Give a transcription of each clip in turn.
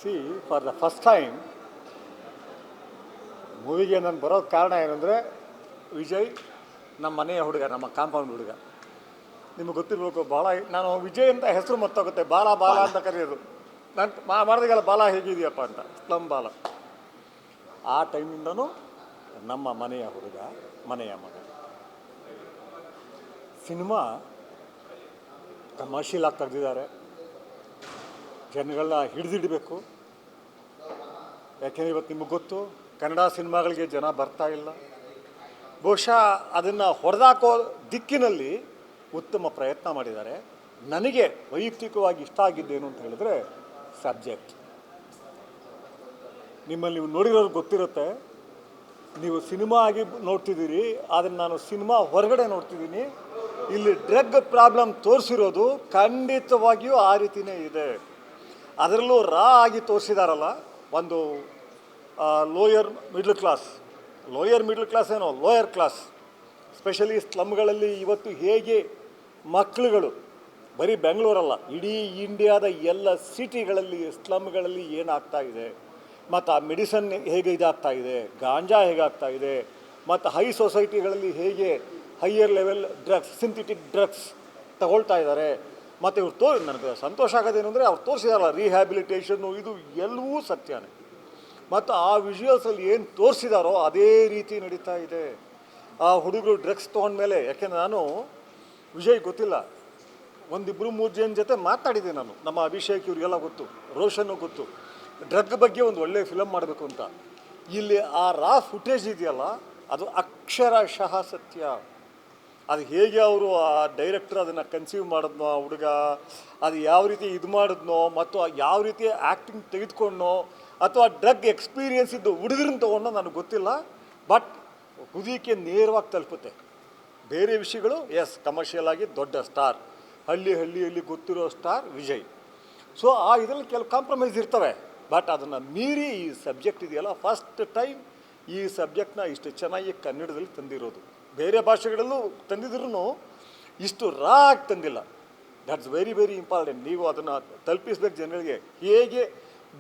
C for the first time ಮೂವಿಗೆ ನಾನು ಬರೋದು ಕಾರಣ ಏನಂದರೆ ವಿಜಯ್ ನಮ್ಮ ಮನೆಯ ಹುಡುಗ, ನಮ್ಮ ಕಾಂಪೌಂಡ್ ಹುಡುಗ. ನಿಮಗೆ ಗೊತ್ತಿರಬೇಕು, ಭಾಳ ನಾನು ವಿಜಯ್ ಅಂತ ಹೆಸರು ಮತ್ತೋಗುತ್ತೆ, ಬಾಲ ಬಾಲ ಅಂತ ಕರೆಯೋದು. ನಾನು ಮಾಡಿದಾಗೆಲ್ಲ ಬಾಲ ಹೇಗಿದೆಯಪ್ಪ ಅಂತ, ಸ್ಲಮ್ ಬಾಲ. ಆ ಟೈಮಿಂದನೂ ನಮ್ಮ ಮನೆಯ ಹುಡುಗ, ಮನೆಯ ಮಗ. ಸಿನಿಮಾ ಕಮರ್ಷಿಯಲ್ ಆಗಿ ತೆಗೆದಿದ್ದಾರೆ, ಜನಗಳನ್ನ ಹಿಡಿದಿಡಬೇಕು. ಯಾಕೆಂದರೆ ಇವತ್ತು ನಿಮಗೆ ಗೊತ್ತು, ಕನ್ನಡ ಸಿನಿಮಾಗಳಿಗೆ ಜನ ಬರ್ತಾ ಇಲ್ಲ. ಬಹುಶಃ ಅದನ್ನು ಹೊಡೆದಾಕೋ ದಿಕ್ಕಿನಲ್ಲಿ ಉತ್ತಮ ಪ್ರಯತ್ನ ಮಾಡಿದ್ದಾರೆ. ನನಗೆ ವೈಯಕ್ತಿಕವಾಗಿ ಇಷ್ಟ ಆಗಿದ್ದೇನು ಅಂತ ಹೇಳಿದ್ರೆ ಸಬ್ಜೆಕ್ಟ್. ನಿಮ್ಮಲ್ಲಿ ನೀವು ನೋಡಿರೋರು ಗೊತ್ತಿರುತ್ತೆ, ನೀವು ಸಿನಿಮಾ ಆಗಿ ನೋಡ್ತಿದ್ದೀರಿ, ಆದರೆ ನಾನು ಸಿನಿಮಾ ಹೊರಗಡೆ ನೋಡ್ತಿದ್ದೀನಿ. ಇಲ್ಲಿ ಡ್ರಗ್ ಪ್ರಾಬ್ಲಮ್ ತೋರಿಸಿರೋದು ಖಂಡಿತವಾಗಿಯೂ ಆ ರೀತಿಯೇ ಇದೆ. ಅದರಲ್ಲೂ ಆಗಿ ತೋರಿಸಿದಾರಲ್ಲ, ಒಂದು ಲೋಯರ್ ಮಿಡ್ಲ್ ಕ್ಲಾಸ್ ಏನೋ ಲೋಯರ್ ಕ್ಲಾಸ್, ಸ್ಪೆಷಲಿ ಸ್ಲಮ್ಗಳಲ್ಲಿ ಇವತ್ತು ಹೇಗೆ ಮಕ್ಕಳುಗಳು, ಬರೀ ಬೆಂಗಳೂರಲ್ಲ, ಇಡೀ ಇಂಡಿಯಾದ ಎಲ್ಲ ಸಿಟಿಗಳಲ್ಲಿ ಸ್ಲಮ್ಗಳಲ್ಲಿ ಏನಾಗ್ತಾ ಇದೆ, ಮತ್ತು ಆ ಮೆಡಿಸನ್ ಹೇಗೆ ಇದಾಗ್ತಾ ಇದೆ, ಗಾಂಜಾ ಹೇಗಾಗ್ತಾ ಇದೆ, ಮತ್ತು ಹೈ ಸೊಸೈಟಿಗಳಲ್ಲಿ ಹೇಗೆ higher level drugs, synthetic drugs ತಗೊಳ್ತಾ ಇದ್ದಾರೆ. ಮತ್ತು ಇವ್ರು ನನಗೆ ಸಂತೋಷ ಆಗೋದೇನು ಅಂದರೆ ಅವ್ರು ತೋರಿಸಿದಾರಲ್ಲ, ರಿಹ್ಯಾಬಿಲಿಟೇಷನ್ನು, ಇದು ಎಲ್ಲವೂ ಸತ್ಯನೇ. ಮತ್ತು ಆ ವಿಜುವಲ್ಸಲ್ಲಿ ಏನು ತೋರಿಸಿದಾರೋ ಅದೇ ರೀತಿ ನಡೀತಾ ಇದೆ. ಆ ಹುಡುಗರು ಡ್ರಗ್ಸ್ ತೊಗೊಂಡ್ಮೇಲೆ, ಯಾಕೆಂದರೆ ನಾನು ವಿಜಯ್ ಗೊತ್ತಿಲ್ಲ, 1-2-3 ಜನ ಜೊತೆ ಮಾತಾಡಿದ್ದೆ ನಾನು. ನಮ್ಮ ಅಭಿಷೇಕ್ ಇವರಿಗೆಲ್ಲ ಗೊತ್ತು, ರೋಷನ್ನು ಗೊತ್ತು, ಡ್ರಗ್ ಬಗ್ಗೆ ಒಂದು ಒಳ್ಳೆಯ ಫಿಲಮ್ ಮಾಡಬೇಕು ಅಂತ. ಇಲ್ಲಿ ಆ ಫುಟೇಜ್ ಇದೆಯಲ್ಲ, ಅದು ಅಕ್ಷರಶಃ ಸತ್ಯ. ಅದು ಹೇಗೆ ಅವರು ಆ ಡೈರೆಕ್ಟರ್ ಅದನ್ನು ಕನ್ಸೀವ್ ಮಾಡಿದ್ನೋ, ಆ ಹುಡುಗ ಅದು ಯಾವ ರೀತಿ ಇದು ಮಾಡಿದ್ನೋ, ಮತ್ತು ಯಾವ ರೀತಿ ಆ್ಯಕ್ಟಿಂಗ್ ತೆಗೆದುಕೊಂಡೋ, ಅಥವಾ ಡ್ರಗ್ ಎಕ್ಸ್ಪೀರಿಯನ್ಸ್ ಇದ್ದು ಹುಡುಗರನ್ನ ತೊಗೊಂಡೋ ನನಗೆ ಗೊತ್ತಿಲ್ಲ. ಬಟ್ ಹುದುಗಿಕೆ ನೇರವಾಗಿ ತಲುಪುತ್ತೆ. ಬೇರೆ ವಿಷಯಗಳು ಕಮರ್ಷಿಯಲ್ ಆಗಿ ದೊಡ್ಡ ಸ್ಟಾರ್, ಹಳ್ಳಿಯಲ್ಲಿ ಗೊತ್ತಿರೋ ಸ್ಟಾರ್ ವಿಜಯ್. ಸೊ ಆ ಇದರಲ್ಲಿ ಕೆಲವು ಕಾಂಪ್ರಮೈಸ್ ಇರ್ತವೆ. ಬಟ್ ಅದನ್ನು ಮೀರಿ ಈ ಸಬ್ಜೆಕ್ಟ್ ಇದೆಯಲ್ಲ, ಫಸ್ಟ್ ಟೈಮ್ ಈ ಸಬ್ಜೆಕ್ಟ್ನ ಇಷ್ಟು ಚೆನ್ನಾಗಿ ಕನ್ನಡದಲ್ಲಿ ತಂದಿರೋದು. ಬೇರೆ ಭಾಷೆಗಳಲ್ಲೂ ತಂದಿದ್ರೂ ಇಷ್ಟು ಆಗಿ ತಂದಿಲ್ಲ. That's very very important. ನೀವು ಅದನ್ನು ತಲುಪಿಸ್ಬೇಕು ಜನಗಳಿಗೆ, ಹೇಗೆ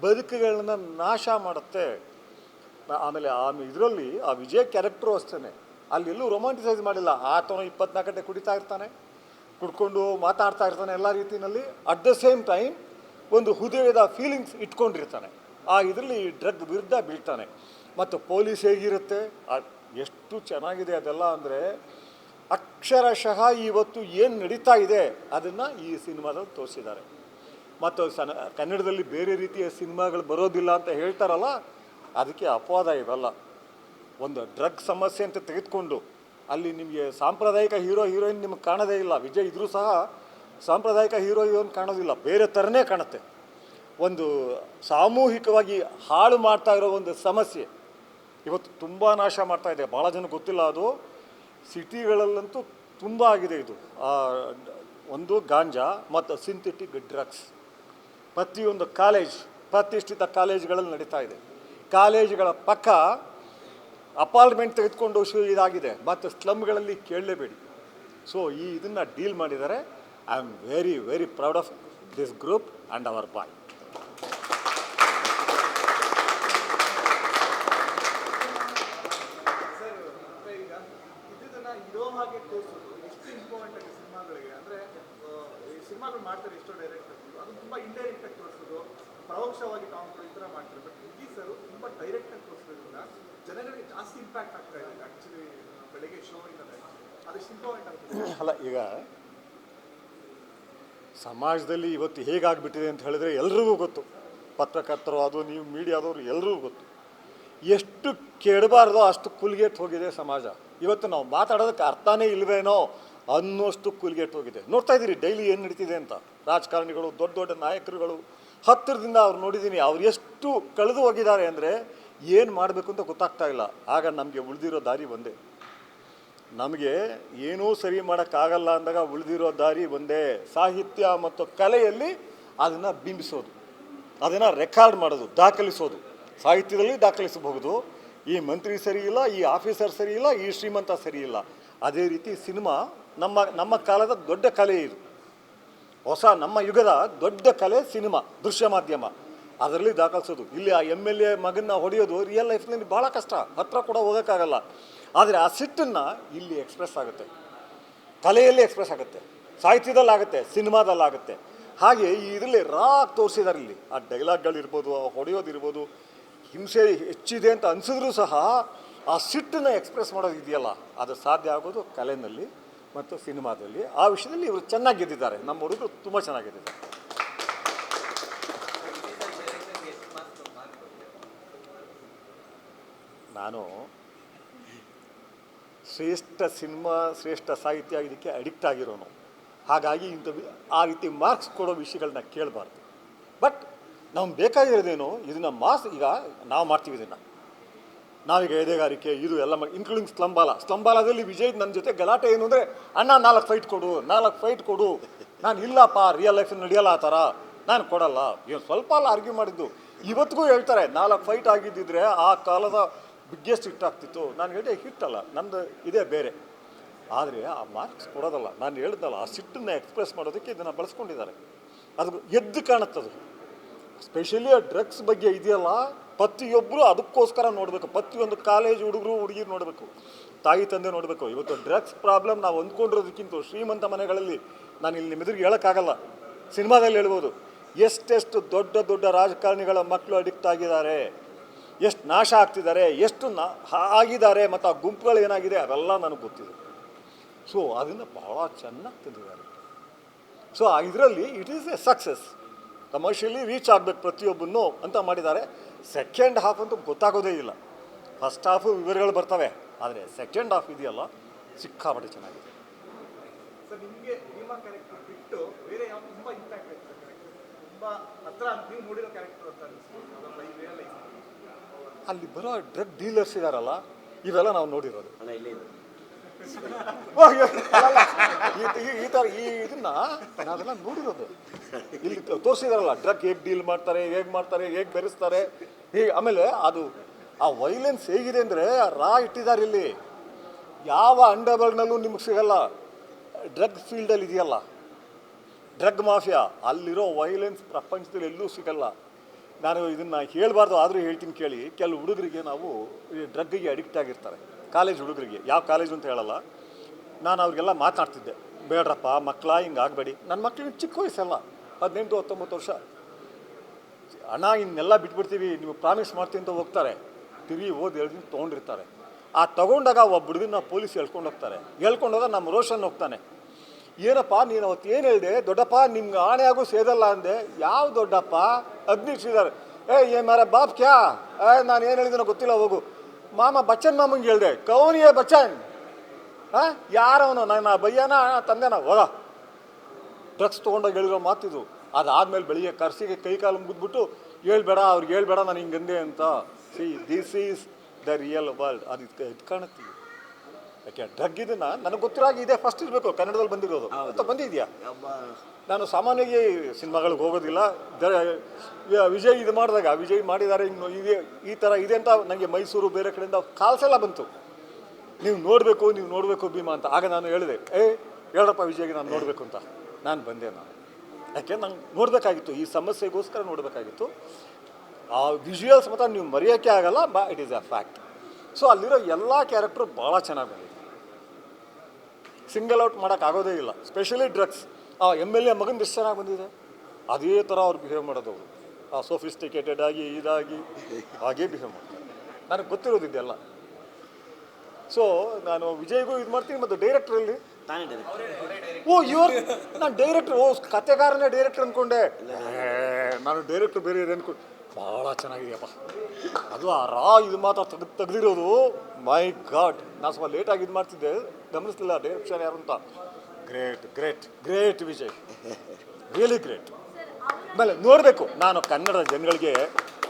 ಬದುಕುಗಳನ್ನ ನಾಶ ಮಾಡುತ್ತೆ. ಆಮೇಲೆ ಇದರಲ್ಲಿ ಆ ವಿಜಯ್ ಕ್ಯಾರೆಕ್ಟ್ರು ಅಷ್ಟೇ, ಅಲ್ಲೆಲ್ಲೂ ರೊಮ್ಯಾಂಟಿಸೈಸ್ ಮಾಡಿಲ್ಲ. ಆತನು 24 ಗಂಟೆ ಕುಡಿತಾ ಇರ್ತಾನೆ, ಕುಡ್ಕೊಂಡು ಮಾತಾಡ್ತಾ ಇರ್ತಾನೆ ಎಲ್ಲ ರೀತಿಯಲ್ಲಿ. ಅಟ್ ದ ಸೇಮ್ ಟೈಮ್ ಒಂದು ಹೃದಯದ ಫೀಲಿಂಗ್ಸ್ ಇಟ್ಕೊಂಡಿರ್ತಾನೆ. ಆ ಇದರಲ್ಲಿ ಡ್ರಗ್ ವಿರುದ್ಧ ಬೀಳ್ತಾನೆ. ಮತ್ತು ಪೊಲೀಸ್ ಹೇಗಿರುತ್ತೆ, ಎಷ್ಟು ಚೆನ್ನಾಗಿದೆ ಅದೆಲ್ಲ ಅಂದರೆ, ಅಕ್ಷರಶಃ ಇವತ್ತು ಏನು ನಡೀತಾ ಇದೆ ಅದನ್ನು ಈ ಸಿನಿಮಾದಲ್ಲಿ ತೋರಿಸಿದ್ದಾರೆ. ಮತ್ತು ಕನ್ನಡದಲ್ಲಿ ಬೇರೆ ರೀತಿಯ ಸಿನಿಮಾಗಳು ಬರೋದಿಲ್ಲ ಅಂತ ಹೇಳ್ತಾರಲ್ಲ, ಅದಕ್ಕೆ ಅಪವಾದ ಇರಲ್ಲ. ಒಂದು ಡ್ರಗ್ ಸಮಸ್ಯೆ ಅಂತ ತೆಗೆದುಕೊಂಡು ಅಲ್ಲಿ ನಿಮಗೆ ಸಾಂಪ್ರದಾಯಿಕ ಹೀರೋಯಿನ್ ನಿಮಗೆ ಕಾಣೋದೇ ಇಲ್ಲ. ವಿಜಯ್ ಇದ್ರೂ ಸಹ ಸಾಂಪ್ರದಾಯಿಕ ಹೀರೋಯಿನ್ ಕಾಣೋದಿಲ್ಲ, ಬೇರೆ ಥರನೇ ಕಾಣುತ್ತೆ. ಒಂದು ಸಾಮೂಹಿಕವಾಗಿ ಹಾಳು ಮಾಡ್ತಾ ಇರೋ ಒಂದು ಸಮಸ್ಯೆ ಇವತ್ತು ತುಂಬ ನಾಶ ಮಾಡ್ತಾ ಇದೆ. ಭಾಳ ಜನ ಗೊತ್ತಿಲ್ಲ, ಅದು ಸಿಟಿಗಳಲ್ಲಂತೂ ತುಂಬ ಆಗಿದೆ ಇದು. ಒಂದು ಗಾಂಜಾ ಮತ್ತು ಸಿಂಥೆಟಿಕ್ ಡ್ರಗ್ಸ್ ಪ್ರತಿಯೊಂದು ಪ್ರತಿಷ್ಠಿತ ಕಾಲೇಜ್ಗಳಲ್ಲಿ ನಡೀತಾ ಇದೆ. ಕಾಲೇಜುಗಳ ಪಕ್ಕ ಅಪಾರ್ಟ್ಮೆಂಟ್ ತೆಗೆದುಕೊಂಡು ಇದಾಗಿದೆ. ಮತ್ತು ಸ್ಲಮ್ಗಳಲ್ಲಿ ಕೇಳಲೇಬೇಡಿ. ಸೊ ಇದನ್ನು ಡೀಲ್ ಮಾಡಿದ್ದಾರೆ. I am very very proud of this group and our boy. ಸಿನಿಮಾಗಳು ಮಾಡ್ತಾರೆ ಎಷ್ಟೋ ಡೈರೆಕ್ಟರ್, ಅದು ತುಂಬ ಇಂಡೈರೆಕ್ಟ್ ಆಗಿ ತೋರಿಸೋದು, ಪರೋಕ್ಷವಾಗಿ ಕಾಮೆಂಟ್ ಈ ಥರ ಮಾಡ್ತಾರೆ. ಬಟ್ ವಿಜಯ್ ಸರ್ ತುಂಬ ಡೈರೆಕ್ಟ್ ಆಗಿ ತೋರಿಸೋದ್ರಿಂದ ಜನಗಳಿಗೆ ಜಾಸ್ತಿ ಇಂಪ್ಯಾಕ್ಟ್ ಆಗ್ತಾ ಇದೆ. ಆ್ಯಕ್ಚುಲಿ ಬೆಳಗ್ಗೆ ಶೋ ಇದ್ದಾರೆ, ಅದಷ್ಟು ಇಂಪಾರ್ಟೆಂಟ್ ಆಗ್ತದೆ. ಅಲ್ಲ, ಈಗ ಸಮಾಜದಲ್ಲಿ ಇವತ್ತು ಹೇಗಾಗ್ಬಿಟ್ಟಿದೆ ಅಂತ ಹೇಳಿದ್ರೆ ಎಲ್ರಿಗೂ ಗೊತ್ತು. ಪತ್ರಕರ್ತರು, ಅದು ನೀವು ಮೀಡಿಯಾದವರು ಎಲ್ರಿಗೂ ಗೊತ್ತು. ಎಷ್ಟು ಕೆಡಬಾರ್ದೋ ಅಷ್ಟು ಕುಲ್ಗೆಟ್ ಹೋಗಿದೆ ಸಮಾಜ. ಇವತ್ತು ನಾವು ಮಾತಾಡೋದಕ್ಕೆ ಅರ್ಥನೇ ಇಲ್ವೇನೋ ಅನ್ನೋಷ್ಟು ಕುಲ್ಗೆಟ್ ಹೋಗಿದೆ. ನೋಡ್ತಾ ಇದ್ದೀರಿ ಡೈಲಿ ಏನು ನಡೀತಿದೆ ಅಂತ. ರಾಜಕಾರಣಿಗಳು, ದೊಡ್ಡ ದೊಡ್ಡ ನಾಯಕರುಗಳು ಹತ್ತಿರದಿಂದ ಅವ್ರು ನೋಡಿದ್ದೀನಿ, ಅವ್ರು ಎಷ್ಟು ಕಳೆದು ಹೋಗಿದ್ದಾರೆ ಅಂದರೆ ಏನು ಮಾಡಬೇಕು ಅಂತ ಗೊತ್ತಾಗ್ತಾ ಇಲ್ಲ. ಆಗ ನಮಗೆ ಉಳಿದಿರೋ ದಾರಿ ಒಂದೇ. ನಮಗೆ ಏನೂ ಸರಿ ಮಾಡೋಕ್ಕಾಗಲ್ಲ ಅಂದಾಗ ಉಳಿದಿರೋ ದಾರಿ ಒಂದೇ, ಸಾಹಿತ್ಯ ಮತ್ತು ಕಲೆಯಲ್ಲಿ ಅದನ್ನು ಬಿಂಬಿಸೋದು, ಅದನ್ನು ರೆಕಾರ್ಡ್ ಮಾಡೋದು, ದಾಖಲಿಸೋದು. ಸಾಹಿತ್ಯದಲ್ಲಿ ದಾಖಲಿಸಬಹುದು, ಈ ಮಂತ್ರಿ ಸರಿ ಇಲ್ಲ, ಈ ಆಫೀಸರ್ ಸರಿ ಇಲ್ಲ, ಈ ಶ್ರೀಮಂತ ಸರಿ ಇಲ್ಲ. ಅದೇ ರೀತಿ ಸಿನಿಮಾ ನಮ್ಮ ಕಾಲದ ದೊಡ್ಡ ಕಲೆ ಇದು. ನಮ್ಮ ಯುಗದ ದೊಡ್ಡ ಕಲೆ ಸಿನಿಮಾ, ದೃಶ್ಯ ಮಾಧ್ಯಮ. ಅದರಲ್ಲಿ ದಾಖಲಿಸೋದು. ಇಲ್ಲಿ ಆ MLA ಮಗನ್ನ ಹೊಡೆಯೋದು ರಿಯಲ್ ಲೈಫ್ನಲ್ಲಿ ಭಾಳ ಕಷ್ಟ, ಹತ್ರ ಕೂಡ ಹೋಗೋಕ್ಕಾಗಲ್ಲ. ಆದರೆ ಆ ಸಿಟ್ಟನ್ನು ಇಲ್ಲಿ ಎಕ್ಸ್ಪ್ರೆಸ್ ಆಗುತ್ತೆ, ಕಲೆಯಲ್ಲಿ ಎಕ್ಸ್ಪ್ರೆಸ್ ಆಗುತ್ತೆ, ಸಾಹಿತ್ಯದಲ್ಲಾಗುತ್ತೆ, ಸಿನಿಮಾದಲ್ಲಾಗುತ್ತೆ. ಹಾಗೆ ಇದರಲ್ಲಿ ತೋರಿಸಿದ್ದಾರೆ ಇಲ್ಲಿ. ಆ ಡೈಲಾಗ್ಗಳಿರ್ಬೋದು, ಆ ಹೊಡೆಯೋದಿರ್ಬೋದು, ಹಿಂಸೆ ಹೆಚ್ಚಿದೆ ಅಂತ ಅನಿಸಿದ್ರೂ ಸಹ ಆ ಸಿಟ್ಟನ್ನು ಎಕ್ಸ್ಪ್ರೆಸ್ ಮಾಡೋದು ಇದೆಯಲ್ಲ, ಅದು ಸಾಧ್ಯ ಆಗೋದು ಕಲೆಯಲ್ಲಿ ಮತ್ತು ಸಿನಿಮಾದಲ್ಲಿ. ಆ ವಿಷಯದಲ್ಲಿ ಇವರು ಚೆನ್ನಾಗಿ ಗೆದ್ದಿದ್ದಾರೆ, ನಮ್ಮ ಹುಡುಗರು ತುಂಬ ಚೆನ್ನಾಗಿ ಗೆದ್ದಿದ್ದಾರೆ. ನಾನು ಶ್ರೇಷ್ಠ ಸಿನಿಮಾ, ಶ್ರೇಷ್ಠ ಸಾಹಿತ್ಯ ಇದಕ್ಕೆ ಅಡಿಕ್ಟ್ ಆಗಿರೋನು. ಹಾಗಾಗಿ ಆ ರೀತಿ ಮಾರ್ಕ್ಸ್ ಕೊಡೋ ವಿಷಯಗಳನ್ನ ಕೇಳಬಾರ್ದು. ಬಟ್ ನಮ್ಗೆ ಬೇಕಾಗಿರೋದೇನು, ಇದನ್ನು ಈಗ ನಾವು ಮಾಡ್ತೀವಿ. ನಾವೀಗ ಎದೆಗಾರಿಕೆ ಇದು ಎಲ್ಲ ಇನ್ಕ್ಲೂಡಿಂಗ್ ಸ್ಲಂಬಾಲದಲ್ಲಿ ವಿಜಯ್ ನನ್ನ ಜೊತೆ ಗಲಾಟೆ ಏನು ಅಂದರೆ, ಅಣ್ಣ 4 ಫೈಟ್ ಕೊಡು. ನಾನು ಇಲ್ಲಪ್ಪ, ರಿಯಲ್ ಲೈಫಲ್ಲಿ ನಡೆಯಲ್ಲ ಆ ಥರ, ನಾನು ಕೊಡಲ್ಲ. ಏನು ಸ್ವಲ್ಪ ಅಲ್ಲ ಆರ್ಗ್ಯೂ ಮಾಡಿದ್ದು. ಇವತ್ತಿಗೂ ಹೇಳ್ತಾರೆ 4 ಫೈಟ್ ಆಗಿದ್ದಿದ್ರೆ ಆ ಕಾಲದ ಬಿಗ್ಗೆಸ್ಟ್ ಹಿಟ್ ಆಗ್ತಿತ್ತು. ನಾನು ಹೇಳಿದೆ ಹಿಟ್ ಅಲ್ಲ, ನಂದು ಇದೇ ಬೇರೆ. ಆದರೆ ಆ ಮಾರ್ಕ್ಸ್ ಕೊಡೋದಲ್ಲ, ನಾನು ಹೇಳ್ದಲ್ಲ, ಆ ಸಿಟ್ಟನ್ನು ಎಕ್ಸ್ಪ್ರೆಸ್ ಮಾಡೋದಕ್ಕೆ ಇದನ್ನು ಬಳಸ್ಕೊಂಡಿದ್ದಾರೆ. ಅದು ಎದ್ದು ಕಾಣುತ್ತದು. ಸ್ಪೆಷಲಿ ಆ ಡ್ರಗ್ಸ್ ಬಗ್ಗೆ ಇದೆಯಲ್ಲ, ಪ್ರತಿಯೊಬ್ಬರು ಅದಕ್ಕೋಸ್ಕರ ನೋಡಬೇಕು. ಪ್ರತಿಯೊಂದು ಕಾಲೇಜ್ ಹುಡುಗರು ಹುಡುಗಿರು ನೋಡಬೇಕು, ತಾಯಿ ತಂದೆ ನೋಡಬೇಕು. ಇವತ್ತು ಡ್ರಗ್ಸ್ ಪ್ರಾಬ್ಲಮ್ ನಾವು ಅಂದ್ಕೊಂಡಿರೋದಕ್ಕಿಂತ ಶ್ರೀಮಂತ ಮನೆಗಳಲ್ಲಿ, ನಾನು ಇಲ್ಲಿ ನಿಮ್ಮೆದುರಿಗೆ ಹೇಳೋಕ್ಕಾಗಲ್ಲ, ಸಿನಿಮಾದಲ್ಲಿ ಹೇಳ್ಬೋದು, ಎಷ್ಟೆಷ್ಟು ದೊಡ್ಡ ದೊಡ್ಡ ರಾಜಕಾರಣಿಗಳ ಮಕ್ಕಳು ಅಡಿಕ್ಟ್ ಆಗಿದ್ದಾರೆ, ಎಷ್ಟು ನಾಶ ಆಗ್ತಿದ್ದಾರೆ, ಎಷ್ಟು ಆಗಿದ್ದಾರೆ, ಮತ್ತು ಆ ಗುಂಪುಗಳು ಏನಾಗಿದೆ ಅವೆಲ್ಲ ನನಗೆ ಗೊತ್ತಿದೆ. ಸೊ ಅದನ್ನು ಭಾಳ ಚೆನ್ನಾಗಿ ತಂದಿದ್ದಾರೆ. ಸೊ ಇದರಲ್ಲಿ it is A success. Commercially reach ಆಗಬೇಕು ಪ್ರತಿಯೊಬ್ಬನ್ನು ಅಂತ ಮಾಡಿದ್ದಾರೆ. ಸೆಕೆಂಡ್ ಹಾಫ್ ಅಂತೂ ಗೊತ್ತಾಗೋದೇ ಇಲ್ಲ. ಫಸ್ಟ್ ಹಾಫು ವಿವರಗಳು ಬರ್ತವೆ, ಆದರೆ ಸೆಕೆಂಡ್ ಹಾಫ್ ಇದೆಯಲ್ಲ ಸಿಕ್ಕಾಪಟ್ಟೆ ಚೆನ್ನಾಗಿದೆ. ಸರ್, ನಿಮಗೆ ಭೀಮಾ ಕ್ಯಾರೆಕ್ಟರ್ ಬಿಟ್ಟು ಬೇರೆ ಯಾವ ತುಂಬ ಇಂಪ್ಯಾಕ್ಟ್ ಆಯ್ತು ಕ್ಯಾರೆಕ್ಟರ್? ತುಂಬ ಹತ್ರ ನೀವು ನೋಡಿರೋ ಕ್ಯಾರೆಕ್ಟರ್ ಅಂತ ಅನಿಸ್ತು. ಅಲ್ಲಿ ಬರೋ ಡ್ರಗ್ ಡೀಲರ್ಸ್ ಇದಾರಲ್ಲ, ಇವೆಲ್ಲ ನಾವು ನೋಡಿರೋದು. ಈ ಥರ ಇದನ್ನ ನಾವೆಲ್ಲ ನೋಡಿರೋದು. ಇಲ್ಲಿ ತೋರಿಸಿದಾರಲ್ಲ, ಡ್ರಗ್ ಹೇಗೆ ಡೀಲ್ ಮಾಡ್ತಾರೆ, ಹೇಗೆ ಬೆರೆಸ್ತಾರೆ, ಹೀಗೆ. ಆಮೇಲೆ ಅದು ಆ ವೈಲೆನ್ಸ್ ಹೇಗಿದೆ ಅಂದರೆ ಇಟ್ಟಿದ್ದಾರೆ ಇಲ್ಲಿ. ಯಾವ ಅಂಡರ್ವರ್ಲ್ಡ್ನಲ್ಲೂ ನಿಮಗೆ ಸಿಗಲ್ಲ. ಡ್ರಗ್ ಫೀಲ್ಡಲ್ಲಿ ಇದೆಯಲ್ಲ, ಡ್ರಗ್ ಮಾಫಿಯಾ, ಅಲ್ಲಿರೋ ವೈಲೆನ್ಸ್ ಪ್ರಪಂಚದಲ್ಲಿ ಎಲ್ಲೂ ಸಿಗಲ್ಲ. ನಾನು ಇದನ್ನು ಹೇಳಬಾರ್ದು, ಆದರೂ ಹೇಳ್ತೀನಿ ಕೇಳಿ. ಕೆಲವು ಹುಡುಗರಿಗೆ ನಾವು ಈ ಡ್ರಗ್ಗಿಗೆ ಅಡಿಕ್ಟ್ ಆಗಿರ್ತಾರೆ, ಕಾಲೇಜ್ ಹುಡುಗರಿಗೆ. ಯಾವ ಕಾಲೇಜು ಅಂತ ಹೇಳಲ್ಲ. ನಾನು ಅವ್ರಿಗೆಲ್ಲ ಮಾತನಾಡ್ತಿದ್ದೆ, ಬೇಡ್ರಪ್ಪ ಮಕ್ಕಳ ಹಿಂಗೆ ಆಗಬೇಡಿ. ನನ್ನ ಮಕ್ಕಳಿಗೆ ಚಿಕ್ಕ ವಯಸ್ಸಲ್ಲ, 18-19 ವರ್ಷ. ಅಣ್ಣ ಇನ್ನೆಲ್ಲ ಬಿಟ್ಬಿಡ್ತೀವಿ, ನೀವು ಪ್ರಾಮಿಸ್ ಮಾಡ್ತೀನಿ ಅಂತ ಹೋಗ್ತಾರೆ. ತಿರುಗಿ ಓದಿ 2 ದಿನ ತೊಗೊಂಡಿರ್ತಾರೆ. ಆ ತೊಗೊಂಡಾಗ ಒಬ್ಬ ಹುಡುಗನ ಪೊಲೀಸ್ ಹೇಳ್ಕೊಂಡೋಗ ನಮ್ಮ ರೋಷನ್ ಹೋಗ್ತಾನೆ. ಏನಪ್ಪ ನೀನು ಅವತ್ತು ಏನು ಹೇಳಿದೆ ದೊಡ್ಡಪ್ಪ, ನಿಮ್ಗೆ ಆಣೆ ಆಗೋ ಸೇದಲ್ಲ ಅಂದೆ. ಯಾವ ದೊಡ್ಡಪ್ಪ? ಅಗ್ನಿಶ್ರೀದಾರೆ. ಏ ಮಾರ ಬಾಪ್ ಕ್ಯಾ? ನಾನು ಏನು ಹೇಳಿದ್ದೀನೋ ಗೊತ್ತಿಲ್ಲ, ಹೋಗು. ಮಾಮ ಬಚ್ಚನ್ ಮಾಮಂಗೆ ಹೇಳಿದೆ, ಕೌನಿಯೇ ಬಚ್ಚನ್. ಯಾರವನು? ನನ್ನ ಬಯ್ಯನ ತಂದೆನ? ಹೋದ. ಡ್ರಗ್ಸ್ ತೊಗೊಂಡೋಗಿ ಹೇಳಿರೋ ಮಾತಿದು. ಅದಾದಮೇಲೆ ಬೆಳಿಗ್ಗೆ ಕರ್ಸಿಗೆ ಕೈ ಕಾಲು ಮುಗಿದ್ಬಿಟ್ಟು ಹೇಳ್ಬೇಡ, ಅವ್ರಿಗೆ ಹೇಳ್ಬೇಡ ನಾನು ಹಿಂಗಂದೆ ಅಂತ. This is the real world. ಅದು ಇದು ಕಾಣುತ್ತೀವಿ. ಯಾಕೆ ಡ್ರಗ್ ಇದನ್ನು ನನಗೆ ಗೊತ್ತಿರಾಗಿ ಇದೆ ಫಸ್ಟ್ ಇರಬೇಕು. ಕನ್ನಡದಲ್ಲಿ ಬಂದಿರೋದು ಅಂತ ಬಂದಿದೆಯಾ? ನಾನು ಸಾಮಾನ್ಯವಾಗಿ ಸಿನಿಮಾಗಳಿಗೆ ಹೋಗೋದಿಲ್ಲ. ವಿಜಯ್ ಇದು ಮಾಡಿದಾಗ, ವಿಜಯ್ ಮಾಡಿದ್ದಾರೆ ಇನ್ನು ಈ ಥರ ಇದೆ ಅಂತ ನನಗೆ ಮೈಸೂರು ಬೇರೆ ಕಡೆಯಿಂದ ಕಾಲ್ಸ್ ಎಲ್ಲ ಬಂತು. ನೀವು ನೋಡಬೇಕು ಭೀಮಾ ಅಂತ. ಆಗ ನಾನು ಹೇಳಿದೆ, ಹೇಳಪ್ಪ ವಿಜಯ್ಗೆ ನಾನು ನೋಡಬೇಕು ಅಂತ. ನಾನು ಬಂದೆ. ಯಾಕೆ ನಂಗೆ ನೋಡಬೇಕಾಗಿತ್ತು, ಈ ಸಮಸ್ಯೆಗೋಸ್ಕರ ನೋಡಬೇಕಾಗಿತ್ತು. ಆ ವಿಜುವಲ್ಸ್ ಮಾತ್ರ ನೀವು ಮರೆಯೋಕ್ಕೆ ಆಗಲ್ಲ. It is a fact. So ಅಲ್ಲಿರೋ ಎಲ್ಲ ಕ್ಯಾರೆಕ್ಟ್ರು ಭಾಳ ಚೆನ್ನಾಗಿ ಬಂದಿದೆ. ಸಿಂಗಲ್ ಔಟ್ ಮಾಡೋಕ್ಕಾಗೋದೇ ಇಲ್ಲ. Specially drugs. ಆ MLA ಮಗನ ಎಷ್ಟು ಚೆನ್ನಾಗಿ ಬಂದಿದೆ. ಅದೇ ಥರ ಅವ್ರು ಬಿಹೇವ್ ಮಾಡೋದು. ಆ ಸೋಫಿಸ್ಟಿಕೇಟೆಡ್ ಆಗಿ ಇದಾಗಿ ಹಾಗೇ ಬಿಹೇವ್ ಮಾಡ್ತಾರೆ. ನನಗೆ ಗೊತ್ತಿರೋದಿದ್ದೆಲ್ಲ. ಸೊ ನಾನು ವಿಜಯ್ಗೂ ಇದು ಮಾಡ್ತೀನಿ. ಮತ್ತು ಡೈರೆಕ್ಟ್ರಲ್ಲಿ ನಾನು ಡೈರೆಕ್ಟ್ರು ಕತೆಗಾರನೇ ಡೈರೆಕ್ಟ್ರ್ ಅಂದ್ಕೊಂಡೆ. ನಾನು ಡೈರೆಕ್ಟ್ರ್ ಬೇರೆ ಇದೆ ಅಂದ್ಕೊಂಡು. ಭಾಳ ಚೆನ್ನಾಗಿದೆಯಪ್ಪ ಅದು. ಆ ಇದು ಮಾತ್ರ ತೆಗೆದಿರೋದು. ಮೈ ಗಾಡ್, ನಾನು ಸ್ವಲ್ಪ ಲೇಟಾಗಿ ಇದು ಮಾಡ್ತಿದ್ದೆ, ಗಮನಿಸ್ಲಿಲ್ಲ ಡೈರೆಕ್ಷನ್ ಯಾರು ಅಂತ. Great Vijay, really great. ಆಮೇಲೆ ನೋಡಬೇಕು. ನಾನು ಕನ್ನಡ ಜನಗಳಿಗೆ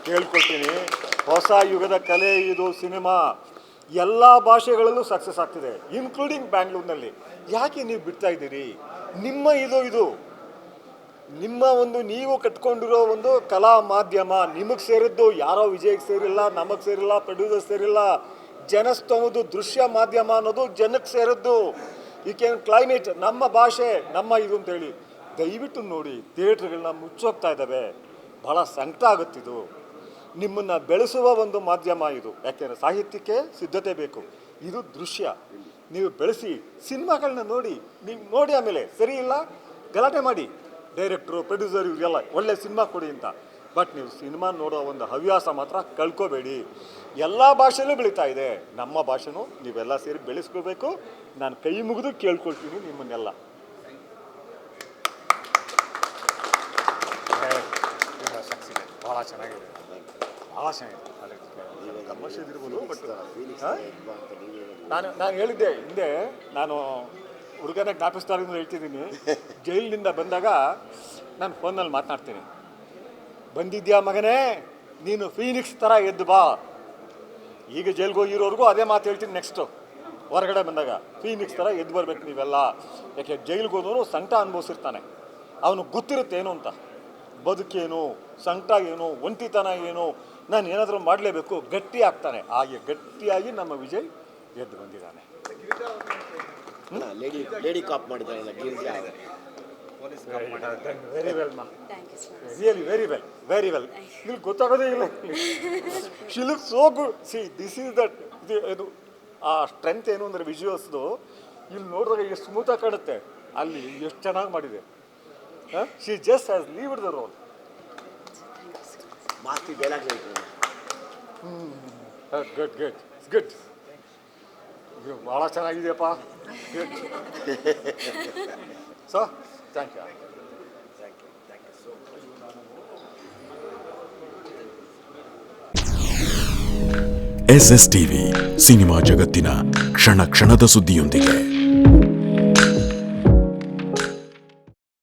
ಕೇಳ್ಕೊಳ್ತೀನಿ, ಹೊಸ ಯುಗದ ಕಲೆ ಇದು ಸಿನಿಮಾ. ಎಲ್ಲ ಭಾಷೆಗಳಲ್ಲೂ ಸಕ್ಸಸ್ ಆಗ್ತಿದೆ, ಇನ್ಕ್ಲೂಡಿಂಗ್ ಬ್ಯಾಂಗ್ಳೂರಿನಲ್ಲಿ. ಯಾಕೆ ನೀವು ಬಿಡ್ತಾ ಇದ್ದೀರಿ? ನಿಮ್ಮ ಒಂದು ನೀವು ಕಟ್ಕೊಂಡಿರೋ ಒಂದು ಕಲಾ ಮಾಧ್ಯಮ ನಿಮಗೆ ಸೇರಿದ್ದು. ಯಾರೋ ವಿಜಯ್ಗೆ ಸೇರಿಲ್ಲ, ನಮಗೆ ಸೇರಿಲ್ಲ, ಪ್ರೊಡ್ಯೂಸರ್ ಸೇರಿಲ್ಲ. ಜನಸ್ತಂಭದ್ದು ದೃಶ್ಯ ಮಾಧ್ಯಮ ಅನ್ನೋದು ಜನಕ್ಕೆ ಸೇರಿದ್ದು. ಈ ಕ್ಯಾನ್ ಕ್ಲೈಮೇಟ್, ನಮ್ಮ ಭಾಷೆ, ನಮ್ಮ ಇದು ಅಂತೇಳಿ ದಯವಿಟ್ಟು ನೋಡಿ. ಥಿಯೇಟ್ರ್ಗಳನ್ನ ಮುಚ್ಚೋಗ್ತಾ ಇದ್ದಾವೆ. ಭಾಳ ಸಂಕಟ ಆಗುತ್ತಿದ್ದು. ನಿಮ್ಮನ್ನು ಬೆಳೆಸುವ ಒಂದು ಮಾಧ್ಯಮ ಇದು, ಯಾಕೆಂದರೆ ಸಾಹಿತ್ಯಕ್ಕೆ ಸಿದ್ಧತೆ ಬೇಕು. ಇದು ದೃಶ್ಯ, ನೀವು ಬೆಳೆಸಿ ಸಿನಿಮಾಗಳನ್ನ ನೋಡಿ, ನೀವು ನೋಡಿ ಆಮೇಲೆ ಸರಿ ಇಲ್ಲ ಗಲಾಟೆ ಮಾಡಿ, ಡೈರೆಕ್ಟ್ರು ಪ್ರೊಡ್ಯೂಸರ್ ಇವರೆಲ್ಲ ಒಳ್ಳೆ ಸಿನಿಮಾ ಕೊಡಿ ಅಂತ. ಬಟ್ ನೀವು ಸಿನಿಮಾ ನೋಡೋ ಒಂದು ಹವ್ಯಾಸ ಮಾತ್ರ ಕಳ್ಕೊಬೇಡಿ. ಎಲ್ಲ ಭಾಷೆಯಲ್ಲೂ ಬೆಳೀತಾ ಇದೆ, ನಮ್ಮ ಭಾಷೆನೂ ನೀವೆಲ್ಲ ಸೇರಿ ಬೆಳೆಸ್ಕೋಬೇಕು. ನಾನು ಕೈ ಮುಗಿದು ಕೇಳ್ಕೊಳ್ತೀನಿ ನಿಮ್ಮನ್ನೆಲ್ಲ. ಭಾಳ ಚೆನ್ನಾಗಿದೆ, ಭಾಳ ಚೆನ್ನಾಗಿದೆ. ಕಮರ್ಷಿಯಲ್ ಇರ್ಬೋದು, ಬಟ್ ನಾನು ಹೇಳಿದ್ದೆ ಹಿಂದೆ, ನಾನು ಹುಡುಗನ ಜ್ಞಾಪಿಸ್ತಾರಿಂದ ಹೇಳ್ತಿದ್ದೀನಿ. ಜೈಲಿನಿಂದ ಬಂದಾಗ ನಾನು ಫೋನಲ್ಲಿ ಮಾತನಾಡ್ತೀನಿ, ಬಂದಿದ್ಯಾ ಮಗನೇ ನೀನು ಫೀನಿಕ್ಸ್ ಥರ ಎದ್ದು ಬಾ. ಈಗ ಜೈಲ್ಗೆ ಹೋಗಿರೋರ್ಗೂ ಅದೇ ಮಾತು ಹೇಳ್ತೀನಿ. ನೆಕ್ಸ್ಟು ಹೊರಗಡೆ ಬಂದಾಗ ಫೀನಿಕ್ಸ್ ಥರ ಎದ್ದು ಬರ್ಬೇಕು ನೀವೆಲ್ಲ. ಯಾಕೆ ಜೈಲ್ಗೆ ಹೋದವನು ಸಂಕಟ ಅನುಭವಿಸಿರ್ತಾನೆ, ಅವನು ಗೊತ್ತಿರುತ್ತೆ ಏನು ಅಂತ, ಬದುಕೇನು, ಸಂಕಟ ಏನು, ಒಂಟಿತನ ಏನು, ನಾನು ಏನಾದರೂ ಮಾಡಲೇಬೇಕು, ಗಟ್ಟಿ ಆಗ್ತಾನೆ. ಹಾಗೆ ಗಟ್ಟಿಯಾಗಿ ನಮ್ಮ ವಿಜಯ್ ಎದ್ದು ಬಂದಿದ್ದಾನೆ. ಲೇಡಿ ಕಾಪ್ ಮಾಡಿದ್ದಾರಲ್ಲ ಗಿರಿಜಾ, ವೆರಿ ವೆಲ್ ಮಾ, ರಿಯಲಿ ವೆರಿ ವೆಲ್. ಇಲ್ಲಿ ಗೊತ್ತಾಗೋದೇ ಇಲ್ಲ. She look so good. See this is that, ಇದು ಆ ಸ್ಟ್ರೆಂತ್ ಏನು ಅಂದರೆ ವಿಜುವಲ್ಸ್ದು. ಇಲ್ಲಿ ನೋಡಿದಾಗ ಎಷ್ಟು ಸ್ಮೂತಾಗಿ ಕಾಣುತ್ತೆ, ಅಲ್ಲಿ ಎಷ್ಟು ಚೆನ್ನಾಗಿ ಮಾಡಿದೆ. She just has lived the role. Maasti dialogue ಹೇಳ್ತಾರೆ. Good good. ಇದು ಭಾಳ ಚೆನ್ನಾಗಿದೆಯಪ್ಪ. So thank you. SS TV ಸಿನಿಮಾ ಜಗತ್ತಿನ ಕ್ಷಣ ಕ್ಷಣದ ಸುದ್ದಿಯೊಂದಿಗೆ.